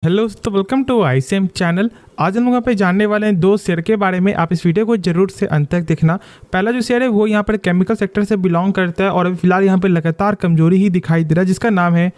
Hello दोस्तों, welcome to ICM channel. आज हम लोग यहाँ पे जानने वाले हैं दो शेयर के बारे में। आप इस वीडियो को जरूर से अंत तक देखना। पहला जो शेयर है वो यहाँ पर केमिकल सेक्टर से बिलोंग करता है और अभी फिलहाल यहाँ पे लगातार कमजोरी ही दिखाई दे रहा है, जिसका नाम है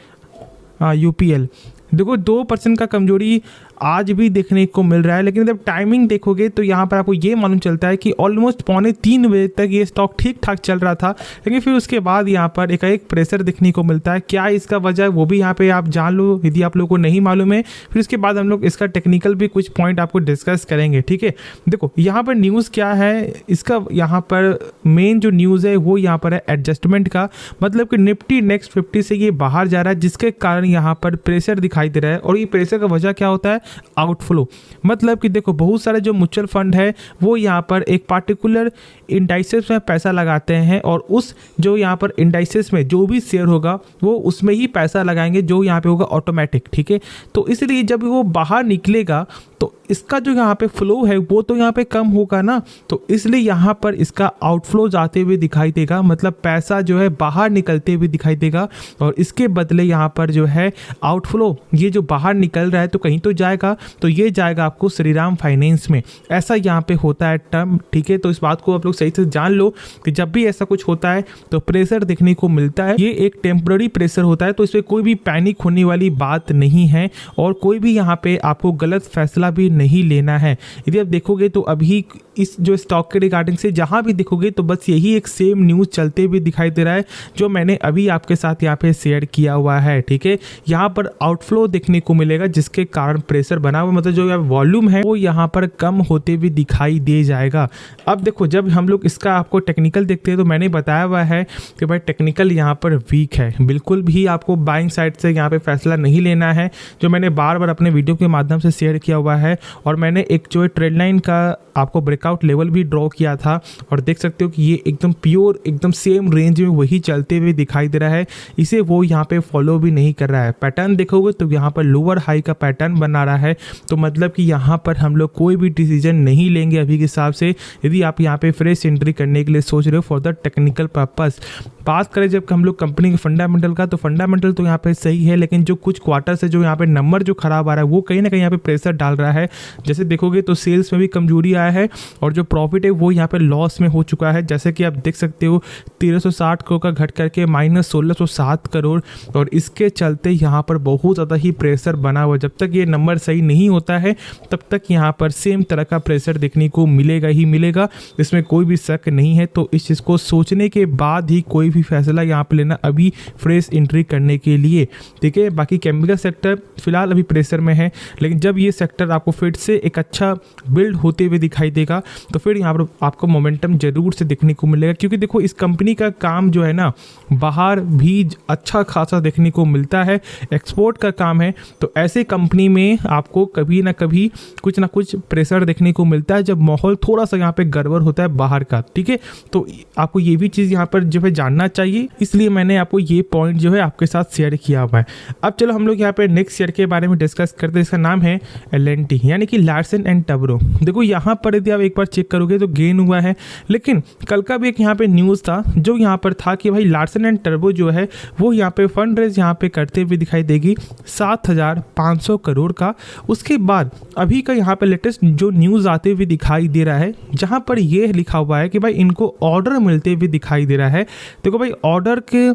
यूपीएल। देखो 2% का कमजोरी आज भी देखने को मिल रहा है, लेकिन जब टाइमिंग देखोगे तो यहाँ पर आपको ये मालूम चलता है कि ऑलमोस्ट 2:45 तक ये स्टॉक ठीक ठाक चल रहा था, लेकिन फिर उसके बाद यहाँ पर एक प्रेशर देखने को मिलता है। क्या इसका वजह है वो भी यहाँ पे आप जान लो, यदि आप लोगों को नहीं मालूम है। फिर उसके बाद हम लोग इसका टेक्निकल भी कुछ पॉइंट आपको डिस्कस करेंगे, ठीक है। देखो यहाँ पर न्यूज़ क्या है, इसका यहाँ पर मेन जो न्यूज़ है वो यहाँ पर है एडजस्टमेंट का, मतलब कि निफ्टी नेक्स्ट 50 से ये बाहर जा रहा है, जिसके कारण यहाँ पर प्रेशर दिखाई दे रहा है। और ये प्रेशर का वजह क्या होता है? आउटफ्लो। मतलब कि देखो बहुत सारे जो म्यूचुअल फंड है वो यहाँ पर एक पार्टिकुलर इंडाइसेस में पैसा लगाते हैं और उस जो यहाँ पर इंडाइसेस में जो भी शेयर होगा वो उसमें ही पैसा लगाएंगे, जो यहाँ पे होगा ऑटोमेटिक, ठीक है। तो इसलिए जब वो बाहर निकलेगा तो इसका जो यहाँ पे फ्लो है वो तो यहाँ पे कम होगा ना, तो इसलिए यहाँ पर इसका आउटफ्लो जाते हुए दिखाई देगा, मतलब पैसा जो है बाहर निकलते हुए दिखाई देगा। और इसके बदले यहाँ पर जो है आउटफ्लो ये जो बाहर निकल रहा है तो कहीं तो जाएगा, तो ये जाएगा आपको श्रीराम फाइनेंस में। ऐसा यहाँ पे होता है टर्म, ठीक है। तो इस बात को आप लोग सही से जान लो कि जब भी ऐसा कुछ होता है तो प्रेशर देखने को मिलता है, ये एक टेम्पररी प्रेशर होता है, तो इसमें कोई भी पैनिक होने वाली बात नहीं है और कोई भी यहाँ पे आपको गलत फैसला भी नहीं लेना है। यदि आप देखोगे तो अभी इस जो स्टॉक के रिगार्डिंग से जहां भी देखोगे तो बस यही एक सेम न्यूज़ चलते हुए दिखाई दे रहा है जो मैंने अभी आपके साथ यहाँ पे शेयर किया हुआ है, ठीक है। यहाँ पर आउटफ्लो देखने को मिलेगा जिसके कारण प्रेशर बना हुआ, मतलब जो वॉल्यूम है वो यहाँ पर कम होते हुए दिखाई दे जाएगा। अब देखो जब हम लोग इसका आपको टेक्निकल देखते हैं तो मैंने बताया हुआ है कि भाई टेक्निकल यहाँ पर वीक है, बिल्कुल भी आपको बाइंग साइड से यहाँ पे फैसला नहीं लेना है, जो मैंने बार बार अपने वीडियो के माध्यम से शेयर किया हुआ है। और मैंने एक जो ट्रेड लाइन का आपको ब्रेकआउट लेवल भी ड्रॉ किया था और देख सकते हो कि ये एकदम प्योर एकदम सेम रेंज में वही चलते हुए दिखाई दे रहा है, इसे वो यहाँ पे फॉलो भी नहीं कर रहा है। पैटर्न देखोगे तो यहाँ पर लोअर हाई का पैटर्न बना रहा है, तो मतलब कि यहाँ पर हम लोग कोई भी डिसीजन नहीं लेंगे अभी के हिसाब से, यदि आप यहाँ पे फ्रेश एंट्री करने के लिए सोच रहे हो फॉर द टेक्निकल पर्पस। बात करें जब हम लोग कंपनी के फंडामेंटल का, तो फंडामेंटल तो यहाँ पे सही है, लेकिन जो कुछ क्वार्टर से जो यहाँ पे नंबर जो खराब आ रहा है वो कहीं ना कहीं यहाँ पे प्रेशर डाल रहा है। जैसे देखोगे तो सेल्स में भी कमजोरी आया है और जो प्रॉफिट है वो यहाँ पे लॉस में हो चुका है। जैसे कि आप देख सकते हो 1360 करोड़ का घट करके -1607 करोड़, और इसके चलते यहाँ पर बहुत ज़्यादा ही प्रेशर बना हुआ। जब तक ये नंबर सही नहीं होता है तब तक यहाँ पर सेम तरह का प्रेशर देखने को मिलेगा ही मिलेगा, इसमें कोई भी शक नहीं है। तो इस चीज़ को सोचने के बाद ही कोई भी फैसला यहाँ पे लेना अभी फ्रेश एंट्री करने के लिए, ठीक है। बाकी केमिकल सेक्टर फिलहाल अभी प्रेशर में है, लेकिन जब ये सेक्टर आपको फिर से एक अच्छा बिल्ड होते हुए दिखाई देगा तो फिर यहाँ पर आपको मोमेंटम जरूर से देखने को मिलेगा। क्योंकि देखो इस कंपनी का काम जो है ना बाहर भी अच्छा खासा देखने को मिलता है, एक्सपोर्ट का काम है, तो ऐसे कंपनी में आपको कभी ना कभी कुछ ना कुछ प्रेशर देखने को मिलता है जब माहौल थोड़ा सा यहाँ पे गड़बड़ होता है बाहर का, ठीक है। तो आपको ये भी चीज़ यहाँ पर जो है जानना चाहिए, इसलिए मैंने आपको ये पॉइंट जो है आपके साथ शेयर किया हुआ है। अब चलो हम लोग यहाँ पे नेक्स्ट शेयर के बारे में डिस्कस करते हैं। इसका नाम है L&T यानी कि लार्सन एंड टब्रो। देखो यहाँ पर यदि आप एक बार चेक करोगे तो गेन हुआ है, लेकिन कल का भी एक यहाँ पे न्यूज़ था जो यहाँ पर था कि भाई लार्सन एंड टब्रो जो है वो यहाँ पे फंड रेज यहाँ पे करते हुए दिखाई देगी 7500 करोड़ का। उसके बाद अभी का यहाँ पे लेटेस्ट जो न्यूज़ आते हुए दिखाई दे रहा है जहाँ पर ये लिखा हुआ है कि भाई इनको ऑर्डर मिलते हुए दिखाई दे रहा है। देखो भाई ऑर्डर के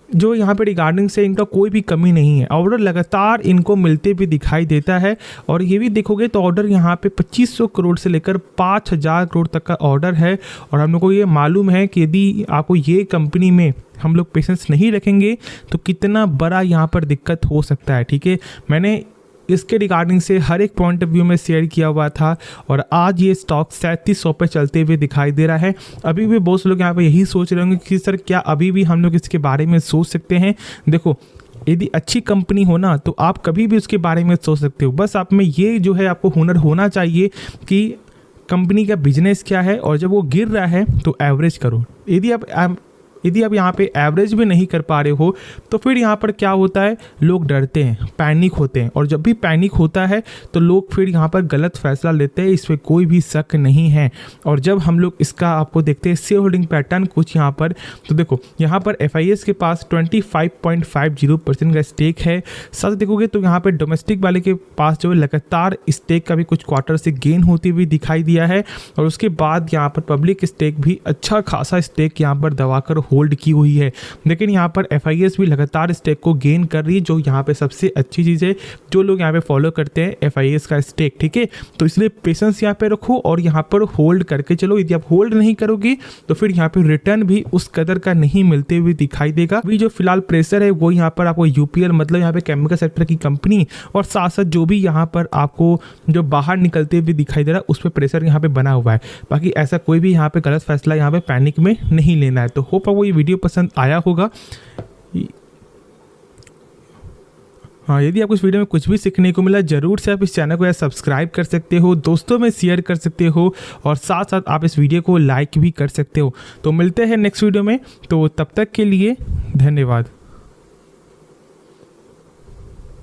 जो यहाँ पे रिगार्डिंग से इनका कोई भी कमी नहीं है, ऑर्डर लगातार इनको मिलते भी दिखाई देता है। और ये भी देखोगे तो ऑर्डर यहाँ पे 2500 करोड़ से लेकर 5000 करोड़ तक का ऑर्डर है। और हम लोग को ये मालूम है कि यदि आपको ये कंपनी में हम लोग पेशेंस नहीं रखेंगे तो कितना बड़ा यहाँ पर दिक्कत हो सकता है, ठीक है। मैंने इसके रिगार्डिंग से हर एक पॉइंट ऑफ व्यू में शेयर किया हुआ था और आज ये स्टॉक 3700 पे चलते हुए दिखाई दे रहा है। अभी भी बहुत से लोग यहाँ पे यही सोच रहे होंगे कि सर क्या अभी भी हम लोग इसके बारे में सोच सकते हैं। देखो यदि अच्छी कंपनी हो ना तो आप कभी भी उसके बारे में सोच सकते हो, बस आप में ये जो है आपको हुनर होना चाहिए कि कंपनी का बिजनेस क्या है और जब वो गिर रहा है तो एवरेज करो। यदि आप यदि आप यहाँ पे एवरेज भी नहीं कर पा रहे हो तो फिर यहाँ पर क्या होता है, लोग डरते हैं, पैनिक होते हैं, और जब भी पैनिक होता है तो लोग फिर यहाँ पर गलत फैसला लेते हैं, इसमें कोई भी शक नहीं है। और जब हम लोग इसका आपको देखते हैं शेयर होल्डिंग पैटर्न कुछ यहाँ पर, तो देखो यहाँ पर FIS के पास 25.50% का स्टेक है। साथ देखोगे तो यहाँ पर डोमेस्टिक वाले के पास जो लगातार स्टेक का भी कुछ क्वार्टर से गेन होती हुई दिखाई दिया है, और उसके बाद यहाँ पर पब्लिक स्टेक भी अच्छा खासा स्टेक यहाँ पर दबाकर होल्ड की हुई है। लेकिन यहाँ पर FIS भी लगातार स्टेक को गेन कर रही है, जो यहाँ पे सबसे अच्छी चीज़ है, जो लोग यहाँ पे फॉलो करते हैं FIS का स्टेक, ठीक है। तो इसलिए पेशेंस यहाँ पे रखो और यहाँ पर होल्ड करके चलो। यदि आप होल्ड नहीं करोगे तो फिर यहाँ पे रिटर्न भी उस कदर का नहीं मिलते हुए दिखाई देगा। अभी जो फिलहाल प्रेशर है वो यहाँ पर आपको UPL मतलब यहाँ पे केमिकल सेक्टर की कंपनी, और साथ साथ जो भी यहाँ पर आपको जो बाहर निकलते हुए दिखाई दे रहा है उस पर प्रेशर यहाँ पे बना हुआ है। बाकी ऐसा कोई भी यहाँ पे गलत फैसला यहाँ पे पैनिक में नहीं लेना है। तो होप आपको ये वीडियो पसंद आया होगा। हाँ, यदि आपको इस वीडियो में कुछ भी सीखने को मिला, जरूर से आप इस चैनल को सब्सक्राइब कर सकते हो, दोस्तों में शेयर कर सकते हो, और साथ साथ आप इस वीडियो को लाइक भी कर सकते हो। तो मिलते हैं नेक्स्ट वीडियो में, तो तब तक के लिए धन्यवाद।